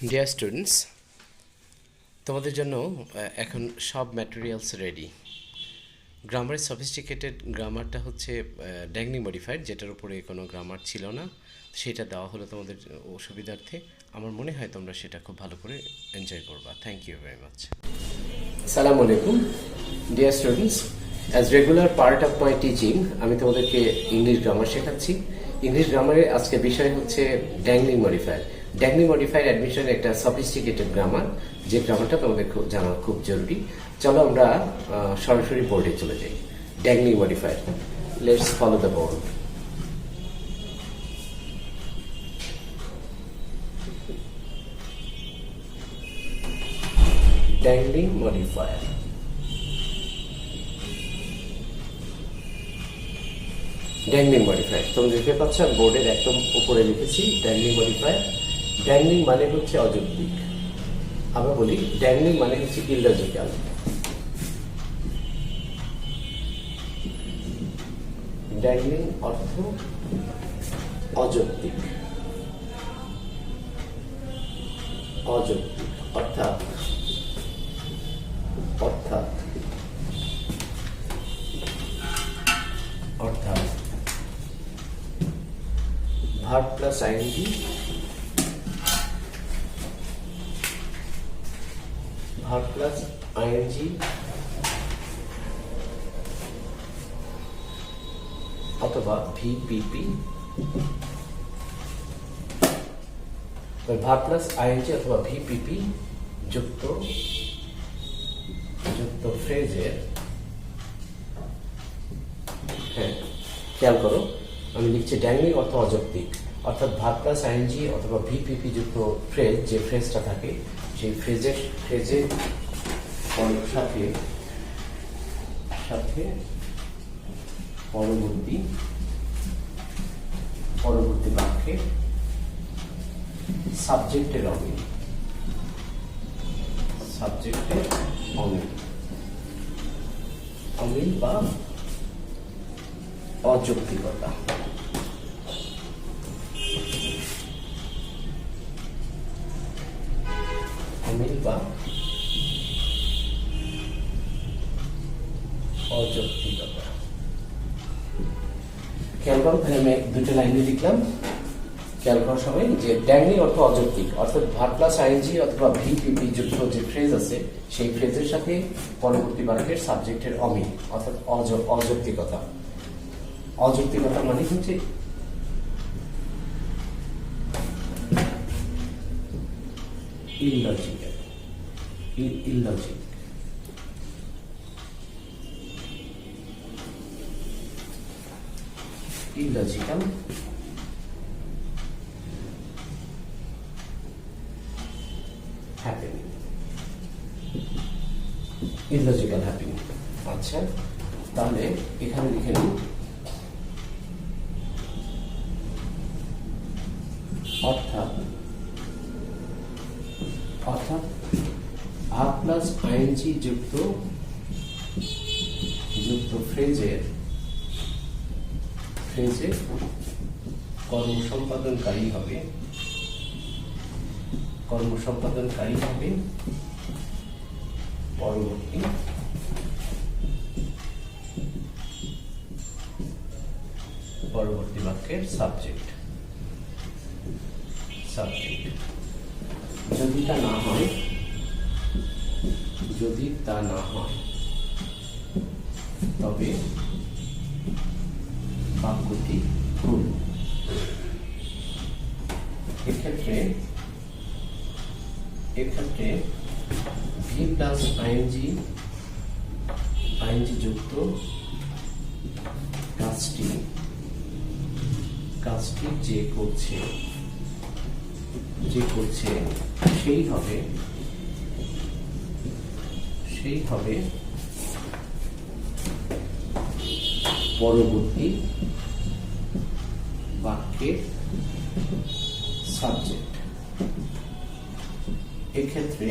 Dear students, তোমাদের জন্য এখন সব ম্যাটেরিয়ালস রেডি। গ্রামারের সফিস্টিকেটেড গ্রামারটা হচ্ছে ড্যাংনি মডিফাইড, যেটার উপরে কোনো গ্রামার ছিল না, সেটা দেওয়া হলো তোমাদের সুবিধার্থে। আমার মনে হয় তোমরা সেটা খুব ভালো করে এনজয় করবা। Thank you very much. সালাম আলাইকুম dear students, as regular part of my teaching আমি তোমাদেরকে ইংলিশ গ্রামার শেখাচ্ছি। ইংলিশ গ্রামারের আজকে বিষয় হচ্ছে ড্যাংনি মডিফায়ার। ড্যাংনি মডিফায়ার অ্যাডমিশনের একটা সফিস্টিকেটেড গ্রামার, যে গ্রামারটা তোমাদের জানা খুব জরুরি। চলো আমরা সরাসরি বোর্ডে চলে যাই। ড্যাংনি modifier, let's follow the board. Dangling modifier, dangling modifier তোমরা দেখতে পাচ্ছ বোর্ডের একদম উপরে লিখেছি ড্যাংলিং মডিফায়ার। ড্যাংলিং মানে হচ্ছে অযৌক্তিক। আবার বলি, ড্যাংলিং মানে হচ্ছে ইললজিক্যাল। ড্যাংলিং অর্থ অযৌক্তিক। অযৌক্তিক অর্থাৎ অর্থাৎ অর্থাৎ verb plus ING, verb plus ING অথবা ভিপিপি, ভার্ব প্লাস আইএনজি অথবা ভিপিপি যুক্ত ফ্রেজের, হ্যাঁ খেয়াল করো, আমি লিখছি ড্যাংলিং অর্থ অযৌক্তিক, অর্থাৎ ভার্ব প্লাস আইএনজি অথবা ভিপিপি যুক্ত ফ্রেজ, যে ফ্রেজটা থাকে সেই ফ্রেজের সাথে সাথে পরবর্তী বাক্যে সাবজেক্টের অমিল, সাবজেক্টের অমিল বা অযৌক্তিকতা। অমিল বা অযৌক্তিকতা। খেয়াল করো, আমি দুটো লাইনে লিখলাম। খেয়াল করার সময় যে ড্যাংলিং অর্থ অযৌক্তিক, অর্থাৎ ভার্ব প্লাস আইএনজি অথবা ভিপিপি যুক্ত যে ফ্রেজ আছে সেই ফ্রেজের সাথে পরবর্তী বাক্যের সাবজেক্টের অমিল, অর্থাৎ অযৌক্তিকতা। অযৌক্তিকতা মানে হচ্ছে illogical, illogic. Illogical happening, illogical happening. আচ্ছা, তাহলে এখানে লিখে নিই অর্থাৎ ভার্ব প্লাস আইএনজি যুক্ত ফ্রেজের কর্ম সম্পাদনকারী হবে পরবর্তী বাক্যের সাবজেক্ট। যদি তা না হয় তবে বাক্যটি ভুল। এক্ষেত্রে ভি প্লাস আইএনজি যুক্ত কাজটি যে করছে সেই হবে পরবর্তী বাক্যের সাবজেক্ট। এক্ষেত্রে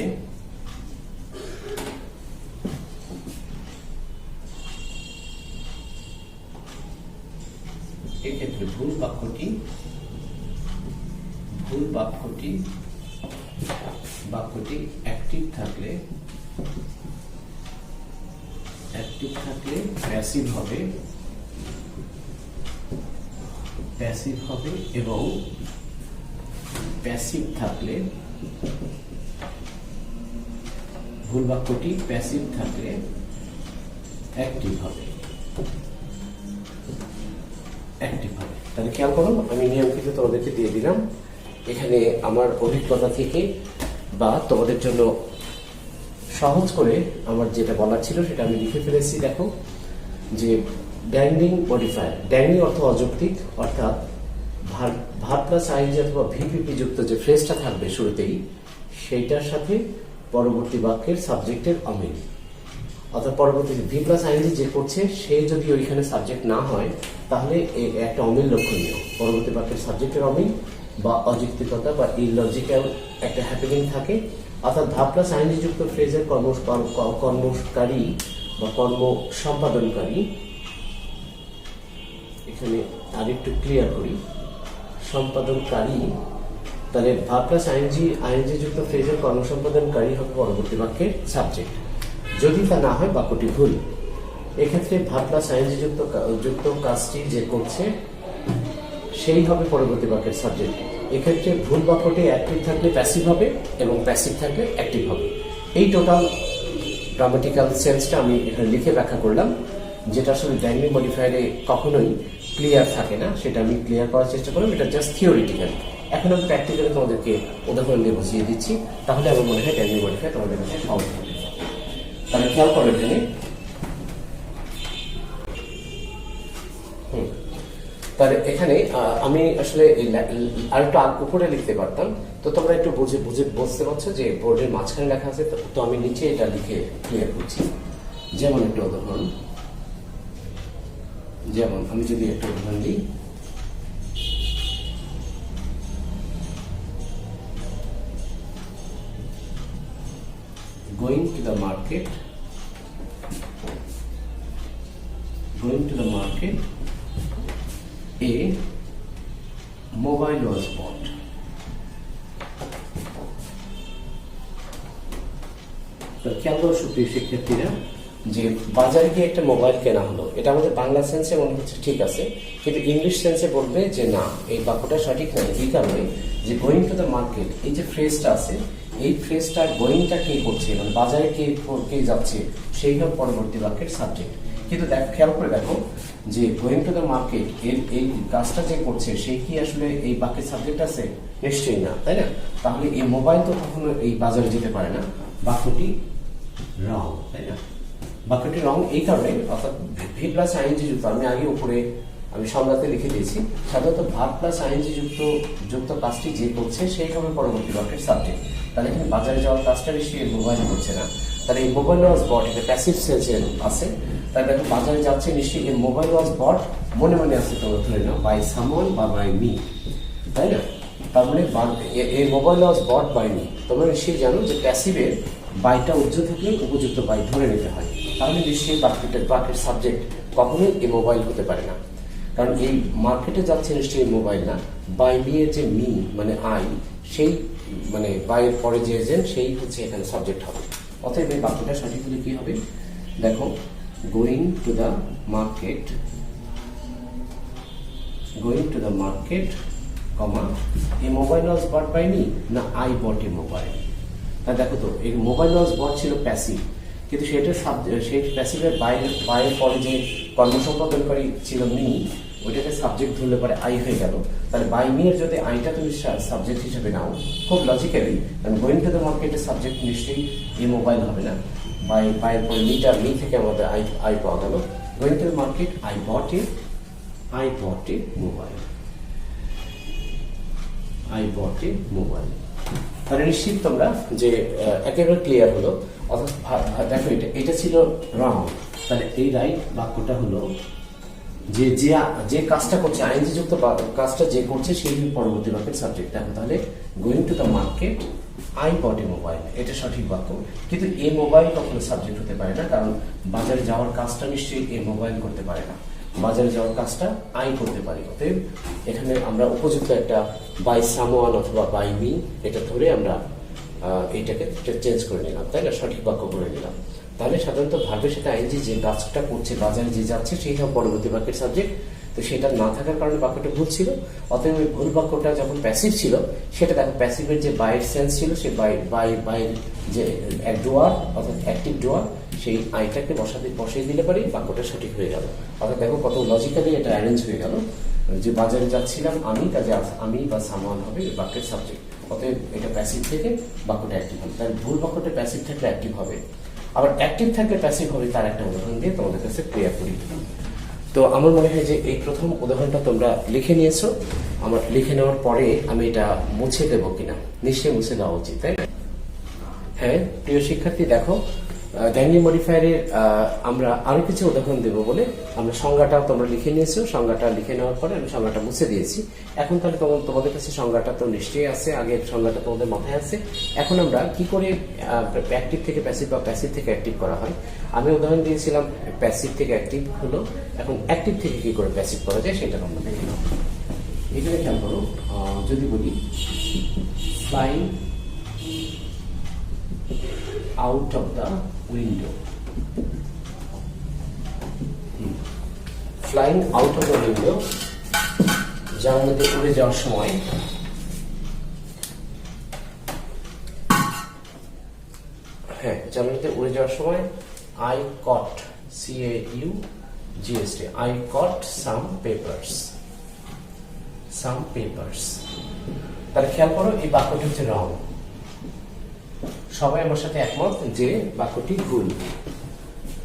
ভুল বাক্যটি বাক্যটি অ্যাক্টিভ থাকলে প্যাসিভ হবে এবং প্যাসিভ থাকলে ভুল বাক্যটি প্যাসিভ থাকলে অ্যাক্টিভ হবে। তাহলে খেয়াল করো, আমি নিয়ম কিন্তু তোমাদেরকে দিয়ে দিলাম। এখানে আমার অভিজ্ঞতা থেকে বা তোমাদের জন্য সহজ করে আমার যেটা বলার ছিল সেটা আমি লিখে ফেলেছি। দেখো যে ড্যাংলিং মডিফায়ার, ড্যাংলিং অর্থ অযৌক্তিক, অর্থাৎ ভার্ব প্লাস আইএনজি অথবা ভিপিপি যুক্ত যে ফ্রেজটা থাকবে শুরুতেই, সেইটার সাথে পরবর্তী বাক্যের সাবজেক্টের অমিল। অর্থাৎ পরবর্তীতে ভি প্লাস আইএনজি যে করছে সে যদি ওইখানে সাবজেক্ট না হয় তাহলে একটা অমিল লক্ষণীয়, পরবর্তী বাক্যের সাবজেক্টের অমিল বা অযৌক্তিকতা বা ইলজিক্যাল একটা হ্যাপেনিং থাকে। অর্থাৎ ভার্ব প্লাস আইএনজি যুক্ত ফ্রেজের কর্মকারী বা কর্ম সম্পাদনকারী, এখানে আরেকটু ক্লিয়ার করি, সম্পাদনকারী, তাহলে ভার্ব প্লাস আইএনজি যুক্ত ফ্রেজের কর্মসম্পাদনকারী হবে পরবর্তী বাক্যের সাবজেক্ট। যদি তা না হয় বাক্যটি ভুল। এক্ষেত্রে ভার্ব প্লাস আইএনজি যুক্ত কাজটি যে করছে সেই হবে পরবর্তী বাক্যের সাবজেক্ট। এক্ষেত্রে ভুল বাক্যটি অ্যাক্টিভ থাকলে প্যাসিভ হবে এবং প্যাসিভ থাকলে অ্যাক্টিভ হবে। এই টোটাল গ্রামাটিক্যাল সেন্সটা আমি এখানে লিখে ব্যাখ্যা করলাম, যেটা আসলে ড্যাংলিং মডিফায়ারে কখনোই ক্লিয়ার থাকে না, সেটা আমি ক্লিয়ার করার চেষ্টা করলাম। এটা জাস্ট থিওরিটিক্যাল। এখন আমি প্র্যাকটিক্যালি তোমাদেরকে উদাহরণ দিয়ে বুঝিয়ে দিচ্ছি, তাহলে আমার মনে হয় ড্যাংলিং মডিফায়ার তোমাদের কাছে সহজ হবে। তাহলে খেয়াল করো এখানে, তাহলে এখানে আমি আসলে আরেকটু উপরে লিখতে পারতাম, তো তোমরা একটু বুঝতে পারছো যে বোর্ডের মাঝখানে লেখা আছে, তো আমি নিচে এটা লিখে ক্লিয়ার করছি। যেমন একটা উদাহরণ, যেমন আমি যদি একটা উদাহরণ দিই, going to the market, a mobile was bought. তো খেয়াল করো সুপ্রিয় শিক্ষার্থীরা, যে বাজারে গিয়ে একটা মোবাইল কেনা হলো, এটা আমাদের বাংলা সেন্সে মনে হচ্ছে ঠিক আছে, কিন্তু ইংলিশ সেন্সে বলবে যে না, এই বাক্যটা সঠিক নয়। এই কারণে যে গোয়িং টু দ্য মার্কেট, এই যে ফ্রেজটা আছে, এই ফ্রেজটা গোয়িংটা কে করছে, মানে বাজারে কে যাচ্ছে, সেইভাবে পরবর্তী বাক্যের সাবজেক্ট। কিন্তু খেয়াল করে দেখো যে গোয়িং টু দ্য মার্কেট এই কাজটা যে করছে সেই কি আসলে এই বাক্যের সাবজেক্ট আছে? নিশ্চয়ই না, তাই না? তাহলে এই মোবাইল তো কখনো এই বাজারে যেতে পারে না। বাক্যটি রং, তাই না? বাক্যটি রং এই কারণে, অর্থাৎ ভি প্লাস আইএনজি যুক্ত, আমি আগে উপরে আমি সংজ্ঞাতে লিখে দিয়েছি, সাধারণত ভার্ব প্লাস আইএনজি যুক্ত কাজটি যে করছে সেই হবে পরবর্তী বাক্যের সাবজেক্ট। তাহলে এখানে বাজারে যাওয়ার কাজটা নিশ্চয়ই মোবাইল করছে না, তাহলে এই মোবাইল ওয়াজ বট, এটা প্যাসিভ সেন্সে আছে। তাই দেখো বাজারে যাচ্ছে নিশ্চয়ই এই মোবাইল ওয়াজ বট মনে মনে আছে, তোমরা ধরে নাও বাই সামওয়ান বা বাই মি, তাই না? তার মানে এই mobile was bought by me, তোমরা নিশ্চয়ই জানো যে প্যাসিভের বাইটা উজ্জ্ব থাকলে উপযুক্ত বাই ধরে নিতে হয়। তাহলে নিশ্চয়ই বাক্যের সাবজেক্ট কখনোই এই মোবাইল হতে পারে না, কারণ এই মার্কেটে যাচ্ছে নিশ্চয়ই মোবাইল না। বাই মি এর যে মি মানে আই, সেই মানে বাইয়ের পরে যে এজেন্ট সেই হচ্ছে এখানে সাবজেক্ট হবে। অতএব এই বাক্যটা সঠিক হলে কি হবে? দেখো, going to the market, comma, এই mobile was bought by me, না আই বট এ মোবাইল। তা দেখো তো, এই মোবাইল ওয়াজ বট ছিল প্যাসিভ, কিন্তু সেই প্যাসিভের বাইরের পরে যে কর্মসম্পাদনকারী ছিল মি, ওইটাকে সাবজেক্ট ধরলে পরে আই হয়ে গেল। তাহলে বাই মি এর যদি আইটা তুমি সাবজেক্ট হিসেবে নাও, খুব লজিক্যালি, কারণ গোয়িং টু দ্য মার্কেটের সাবজেক্ট নিশ্চয়ই এই মোবাইল হবে না। বাইয়ের পরে মি থেকে আমাদের আই পাওয়া গেল। Going to the market, I bought a mobile. তাহলে নিশ্চিত তোমরা যে একেবারে ক্লিয়ার হলো। অর্থাৎ দেখো, এটা ছিল রং, তাহলে এই রাইট বাক্যটা হলো যে কাজটা করছে, আইএনজি যুক্ত কাজটা যে করছে সেই পরবর্তী বাক্যের সাবজেক্ট। দেখো তাহলে going to the market, I bought a mobile, এটা সঠিক বাক্য। কিন্তু এই মোবাইল কখনো সাবজেক্ট হতে পারে না, কারণ বাজারে যাওয়ার কাজটা নিশ্চয়ই এই মোবাইল করতে পারে না, বাজারে যাওয়ার কাজটা আই করতে পারে। অতএব এখানে আমরা উপযুক্ত একটা বাই সামওয়ান অথবা বাই মি এটা ধরে আমরা এইটাকে চেঞ্জ করে নিলাম, তাই না, সঠিক বাক্য করে নিলাম। তাহলে সাধারণত ভার্বের সাথে আইএনজি যে কাজটা করছে, বাজারে যে যাচ্ছে, সেই সব পরবর্তী বাক্যের সাবজেক্ট। তো সেটা না থাকার কারণে বাক্যটা ভুল ছিল। অতএব ওই ভুল বাক্যটা যখন প্যাসিভ ছিল, সেটা দেখো প্যাসিভের যে বাইয়ের সেন্স ছিল, সেই বাই যে ডুয়ার অর্থাৎ অ্যাক্টিভ ডুয়ার, সেই আইটাকে বসিয়ে দিলে পারি বাক্যটা সঠিক হয়ে গেল। অর্থাৎ দেখো কত লজিক্যালি এটা অ্যারেঞ্জ হয়ে গেল, যে বাজারে যাচ্ছিলাম আমি, কাজে আমি বা সামান হবে বাক্যের সাবজেক্ট। অতএব এটা প্যাসিভ থেকে বাক্যটা অ্যাক্টিভ হবে। তাহলে ভুল বাক্যটা প্যাসিভ থাকলে অ্যাক্টিভ হবে, আবার অ্যাক্টিভ থাকলে প্যাসিভ হবে। তার একটা উদাহরণ দিয়ে তোমাদের কাছে ক্লিয়ার করি। তো আমার মনে হয় যে এই প্রথম উদাহরণটা তোমরা লিখে নিয়েছো। আমার লিখে নেওয়ার পরে আমি এটা মুছে দেবো কিনা, নিশ্চয়ই মুছে দেওয়া উচিত, তাই না? হ্যাঁ প্রিয় শিক্ষার্থী, দেখো ড্যাংলি মডিফায়ারের আমরা আরো কিছু উদাহরণ দেবো বলে আমরা সংজ্ঞাটা তোমরা লিখে নিয়েছো। সংজ্ঞাটা লিখে নেওয়ার পরে আমি সংজ্ঞাটা মুছে দিয়েছি। এখন তাহলে তোমাদের কাছে সংজ্ঞাটা তো নিশ্চয়ই আছে, আগের সংজ্ঞাটা তোমাদের মাথায় আছে। এখন আমরা কি করে অ্যাক্টিভ থেকে প্যাসিভ বা প্যাসিভ থেকে অ্যাক্টিভ করা হয়, আমি উদাহরণ দিয়েছিলাম প্যাসিভ থেকে অ্যাক্টিভ হলো। এখন অ্যাক্টিভ থেকে কি করে প্যাসিভ করা যায় সেটা আমরা দেখে নেব। এখানে খেয়াল করো, যদি বলি flying out of the window, flying out of the window, জানালা দিয়ে উড়ে যাওয়ার সময়, হ্যাঁ জানালা দিয়ে উড়ে যাওয়ার সময় I caught, CAUGST, I caught some papers. তাহলে খেয়াল করো এই বাক্যটি হচ্ছে রং। সবাই আমার সাথে একমত যে বাক্যটি ভুল।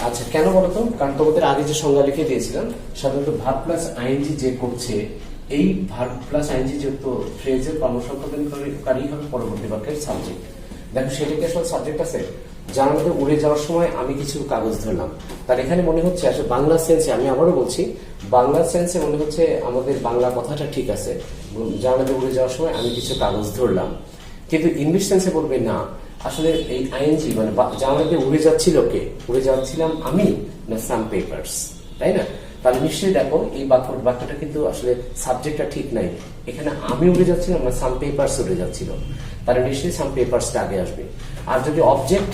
আচ্ছা কেন বলতো? কারণ তোমাদের আগে যে সংজ্ঞা লিখে দিয়েছিলাম, সাধারণত ভার্ব প্লাস আইএনজি যে করছে, এই ভার্ব প্লাস আইএনজি যুক্ত ফ্রেজের কর্মসংপাদনকারী হবে পরবর্তী বাক্যের সাবজেক্ট। দেখো সেটা কি আসলে সাবজেক্ট আছে? জানালাতে উড়ে যাওয়ার সময় আমি কিছু কাগজ ধরলাম, তার এখানে মনে হচ্ছে আসলে বাংলা সেন্সে, আমি আবারও বলছি বাংলা সেন্সে মনে হচ্ছে আমাদের বাংলা কথাটা ঠিক আছে, জানালাতে উড়ে যাওয়ার সময় আমি কিছু কাগজ ধরলাম। কিন্তু ইংলিশ সেন্সে বলবে না, আসলে এই আইএনজি মানে জানালাতে উড়ে যাচ্ছিল কে? উড়ে যাচ্ছিলাম আমি না সাম পেপারস, তাই না? তাহলে নিশ্চয়ই দেখো এই বাক্যটা কিন্তু আসলে সাবজেক্টটা ঠিক নাই। এখানে আমি উড়ে যাচ্ছিলাম না সাম পেপারস উড়ে যাচ্ছিল, তাহলে নিশ্চয়ই সাম পেপারসটা আগে আসবে। আর যদি অবজেক্ট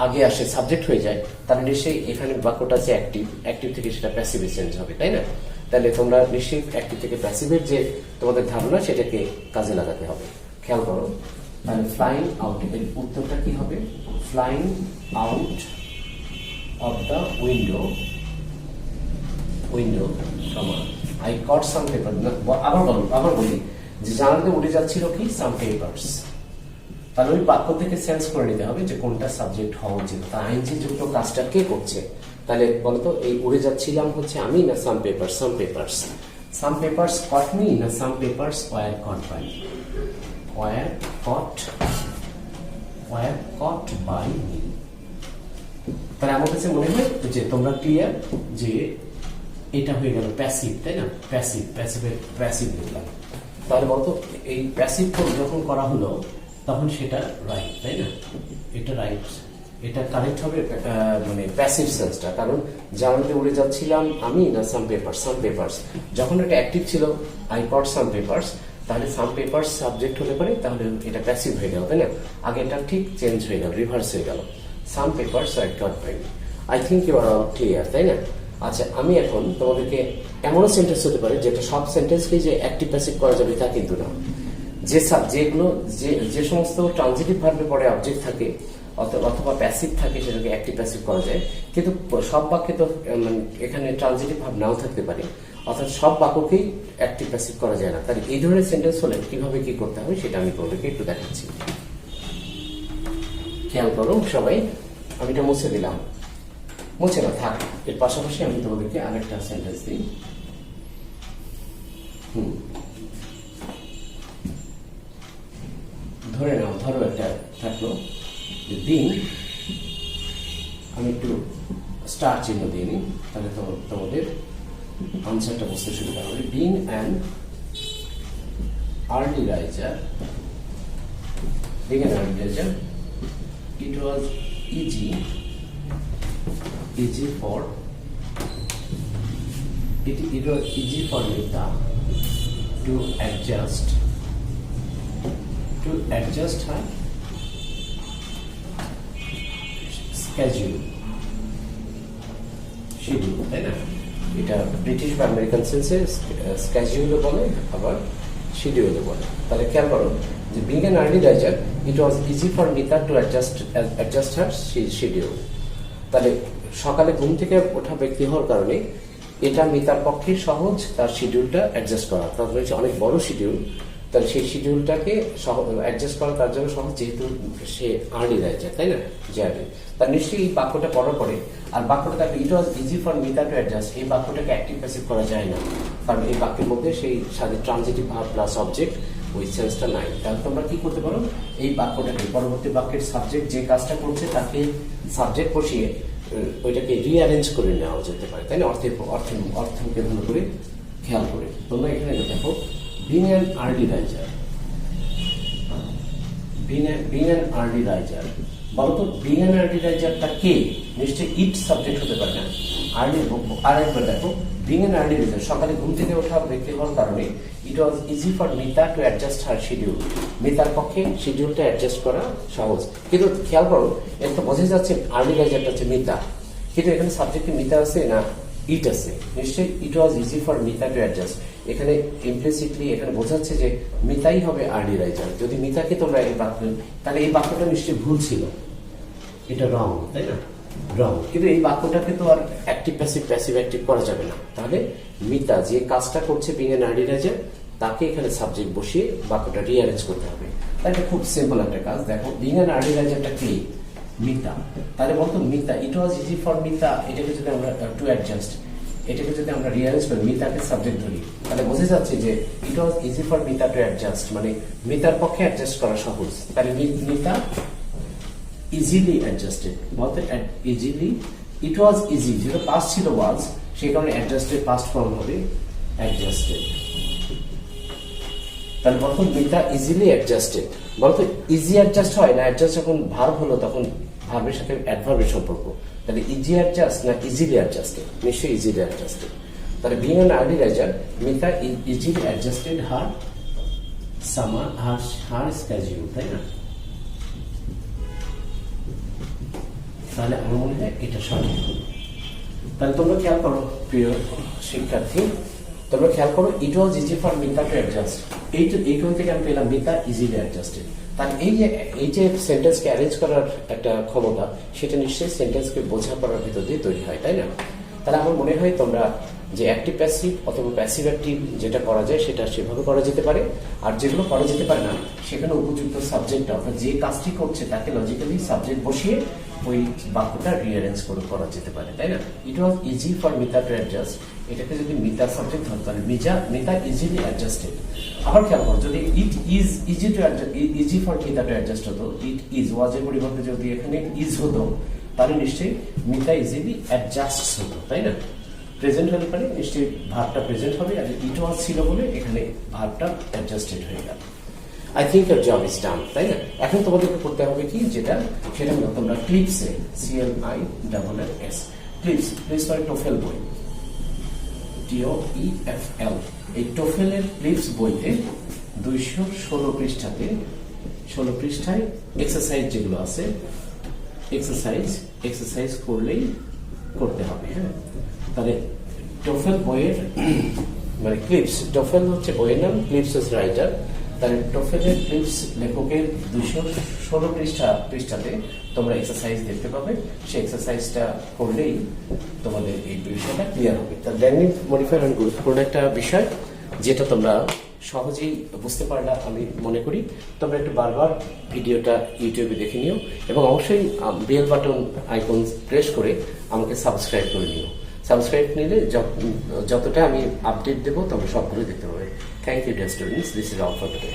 আগে আসে, সাবজেক্ট হয়ে যায়, তাহলে নিশ্চয়ই এখানে বাক্যটা আছে অ্যাক্টিভ থেকে সেটা প্যাসিভে চেঞ্জ হবে, তাই না? তাহলে তোমরা নিশ্চয়ই অ্যাক্টিভ থেকে প্যাসিভের যে তোমাদের ধারণা সেটাকে কাজে লাগাতে হবে। খেয়াল করো, তাহলে ফ্লাইং আউট এর উত্তরটা কি হবে? Flying out of the window, I caught some paper. আবার বলি যে জানালাতে উড়ে যাচ্ছিল কি? Some papers. তাহলে ওই বাক্য থেকে সেন্স করে নিতে হবে যে কোনটা সাবজেক্ট হওয়া উচিত, তা আইএনজি যুক্ত কাজটা কে করছে। তাহলে বলতো এই উড়ে যাচ্ছিলাম হচ্ছে আমি না সাম পেপারস কট মি না some papers were caught by me? were caught by me। তাহলে আমার কাছে মনে হয় যে তোমরা ক্লিয়ার যে এটা হয়ে গেল প্যাসিভ, তাই না? প্যাসিভ লিখলাম। তাহলে বলতো এই প্যাসিভ যখন করা হলো তখন সেটা রাইট, তাই না? এটা রাইট, এটা কারেক্ট হবে মানে প্যাসিভ সেন্সটা। কারণ জানালাতে উড়ে যাচ্ছিলাম আমি না সাম পেপারস, যখন এটা অ্যাক্টিভ ছিল আই কট সাম পেপারস, তাহলে সাম পেপারস সাবজেক্ট হলে পারে, তাহলে এটা প্যাসিভ হয়ে গেল, তাই না? আগে এটা ঠিক চেঞ্জ হয়ে গেল, রিভার্স হয়ে গেল। Some papers are caught by me. I think you are all clear, তাই না? আচ্ছা আমি এখন তোমাদেরকে এমনও সেন্টেন্স হতে পারে যেটা সব সেন্টেন্সকেই যে অ্যাক্টিভ প্যাসিভ করা যাবে তা কিন্তু না। যে সমস্ত ট্রানজিটিভ ভার্বে পরে অবজেক্ট থাকে অথবা প্যাসিভ থাকে সেটাকে অ্যাক্টিভ প্যাসিভ করা যায়, কিন্তু সব বাক্যে তো মানে এখানে ট্রানজিটিভ ভার্ব নাও থাকতে পারে, অর্থাৎ সব বাক্যকেই অ্যাক্টিভ প্যাসিভ করা যায় না। তাহলে এই ধরনের সেন্টেন্স হলে কিভাবে কি করতে হবে সেটা আমি তোমাদেরকে একটু দেখাচ্ছি। খেয়াল করো সবাই, আমি এটা মুছে দিলাম, মুছে না থাক, এর পাশাপাশি আমি তোমাদেরকে আরেকটা সেন্টেন্স দিই। ধরো একটা থাকলো দিন, আমি একটু স্টার চিহ্ন দিয়ে নিই, তাহলে তোমাদের আনসারটা বুঝতে সুবিধা হবে। Being an early riser, it was easy for Nita to adjust her schedule, schedule, তাই না? এটা ব্রিটিশ বা আমেরিকান সেন্সে স্ক্যাজিউলও বলে, আবার শিডিউলও বলে। তাহলে খেয়াল করো যে being an early raiser, it was easy for Mita to adjust her schedule. তাহলে সকালে ঘুম থেকে ওঠা ব্যক্তি হওয়ার কারণে এটা মিতার পক্ষে সহজ তার শিডিউলটা অ্যাডজাস্ট করা। তারপরে হচ্ছে অনেক বড় শিডিউল, তাহলে সেই শিডিউলটাকে অ্যাডজাস্ট করা তার জন্য সহজ, যেহেতু সে আর্লি রাইজার, তাই না? যে আর্লি, তার নিশ্চয়ই এই বাক্যটা পড়ার পরে আর বাক্যটা দেখো it was easy for Mita to adjust, এই বাক্যটাকে অ্যাক্টিভ প্যাসিভ করা যায় না, কারণ এই বাক্যের মধ্যে সেই সাথে ট্রানজিটিভ ভার্ব প্লাস অবজেক্ট ওই সেন্সটা নাই। তাহলে তোমরা কি করতে পারো, এই বাক্যটাকে পরবর্তী বাক্যের সাবজেক্ট যে কাজটা করছে তাকে সাবজেক্ট বসিয়ে ওইটাকে রিঅ্যারেঞ্জ করে নেওয়া যেতে পারে, তাই না? অর্থকে ভালো করে খেয়াল করে তোমরা এখানে দেখো being an early raiser, being an early raiser, বলতো বিং অ্যান আর্লি রাইজারটা কে? নিশ্চয়ই ইট সাবজেক্ট হতে পারে না। আরেকবার দেখো, বিং অ্যান আর্লি রাইজার, সকালে ঘুম থেকে ওঠা ব্যক্তি হওয়ার কারণে it was easy for Mita to adjust her schedule, মিতার পক্ষে শিডিউলটা অ্যাডজাস্ট করা সহজ। কিন্তু খেয়াল করো, এটা তো বোঝা যাচ্ছে আর্লি রাইজারটা হচ্ছে মিতা, কিন্তু এখানে সাবজেক্টে মিতা আছে না ইট আছে? নিশ্চয়ই it was easy for Mita to adjust, এখানে ইমপ্লিসিটলি এখানে বোঝাচ্ছে যে মিতাই হবে আর্লি রাইজার। যদি মিতাকে তোমরা এই বাক্য, তাহলে এই বাক্যটা নিশ্চয়ই ভুল ছিল, এটা রং, তাই না? রং। কিন্তু এই বাক্যটাকে তো আর অ্যাক্টিভ প্যাসিভ প্যাসিভ অ্যাক্টিভ করা যাবে না। তাহলে মিতা যে কাজটা করছে বিং অ্যান আর্লি রাইজার, তাকে এখানে সাবজেক্ট বসিয়ে বাক্যটা রিঅ্যারেঞ্জ করতে হবে। তাই এটা খুব সিম্পল একটা কাজ। দেখো বিং অ্যান আর্লি রাইজারটা কি? মিতা। তাহলে বলতো মিতা, ইট ওয়াজ ইজি ফর মিতা, এটাকে যদি আমরা টু অ্যাডজাস্ট, এটাকে যদি আমরা রিঅ্যারেঞ্জ করি, মিতাকে সাবজেক্ট ধরি, তাহলে বোঝা যাচ্ছে যে it was easy for Mita to adjust, মানে মিতার পক্ষে অ্যাডজাস্ট করা সহজ। তাহলে মিতা ইজিলি অ্যাডজাস্টেড, বলতে ইজিলি, ইট ওয়াজ ইজি, যেটা পাস্ট ছিল ওয়াজ, সেই কারণে অ্যাডজাস্টেড পাস্ট ফর্ম হবে অ্যাডজাস্টেড। তাহলে বলতো মিতা ইজিলি অ্যাডজাস্টেড, বলতো ইজি অ্যাডজাস্ট হয় না, অ্যাডজাস্ট যখন ভার্ব হলো তখন ভার্বের সাথে অ্যাডভার্বের সম্পর্ক। তাহলে ইজি অ্যাডজাস্ট না ইজিলি অ্যাডজাস্টেড? নিশ্চয়ই ইজিলি অ্যাডজাস্টেড। তাহলে being an early riser, Mita easily adjusted her schedule, তাই না? তাহলে আমার মনে হয় এটা সঠিক। তাহলে তোমরা খেয়াল করো প্রিয় শিক্ষার্থী, তোমরা খেয়াল করো it was easy for Mita to adjust, এইখান থেকে আমি পেলাম মিতা ইজিলি অ্যাডজাস্টেড। তাহলে এই যে সেন্টেন্সকে অ্যারেঞ্জ করার একটা ক্ষমতা, সেটা নিশ্চয়ই সেন্টেন্সকে বোঝাপড়ার ভিতর দিয়ে তৈরি হয়, তাই না? তাহলে আমার মনে হয় তোমরা যে অ্যাক্টিভ প্যাসিভ অথবা প্যাসিভ অ্যাক্টিভ যেটা করা যায় সেটা সেভাবে করা যেতে পারে, আর যেগুলো করা যেতে পারে না সেখানে উপযুক্ত সাবজেক্টটা, অর্থাৎ যে কাজটি করছে তাকে লজিক্যালি সাবজেক্ট বসিয়ে ওই বাক্যটা রিঅ্যারেঞ্জ করে করা যেতে পারে, তাই না? It was easy for Mita to adjust, এটাকে যদি মিতা সাবজেক্ট ধরতে পারে, মিতা ইজিলি অ্যাডজাস্টেড। আবার খেয়াল করো, যদি it is easy to easy for Mita to adjust হতো, ইট ইজ ওয়াজের পরিবর্তে যদি এখানে ইজ হতো, তাহলে নিশ্চয়ই মিতা ইজিলি অ্যাডজাস্ট হতো, তাই না? প্রেজেন্ট হলে পারে নিশ্চয়ই ভার্বটা প্রেজেন্ট হবে, আর ইট ওয়াজ ছিল বলে এখানে ভার্বটা অ্যাডজাস্টেড হয়ে গেল। I think your job is done, তাই না? এখন তোমাদেরকে করতে হবে কি, সেটা হলো তোমরা ক্লিপসে, CLISS, ক্লিপস মানে টোফেল বই, TOEFL, এই টোফেলের ক্লিপস বইতে 216 পৃষ্ঠাতে 16 পৃষ্ঠায় এক্সারসাইজ যেগুলো আছে, এক্সারসাইজ করলেই করতে হবে। হ্যাঁ, তাহলে টোফেল বইয়ের মানে ক্লিপস, টোফেল হচ্ছে বইয়ের নাম, ক্লিপস ইজ রাইটার। তাহলে টোফেলের ক্লিপস লেখকের 216 পৃষ্ঠাতে তোমরা এক্সারসাইজ দেখতে পাবে। সেই এক্সারসাইজটা করলেই তোমাদের এই বিষয়টা ক্লিয়ার হবে। তা ল্যাঙ্গুয়েজ মডিফায়ার অনেক গুরুত্বপূর্ণ একটা বিষয়, যেটা তোমরা সহজেই বুঝতে পারলা আমি মনে করি। তোমরা একটু বারবার ভিডিওটা ইউটিউবে দেখে নিও এবং অবশ্যই বেল বাটন আইকন প্রেস করে আমাকে সাবস্ক্রাইব করে নিও। সাবস্ক্রাইব নিলে যতটা আমি আপডেট দেবো তোমরা সবগুলো দেখতে পাবে। Thank you dear students, this is all for today.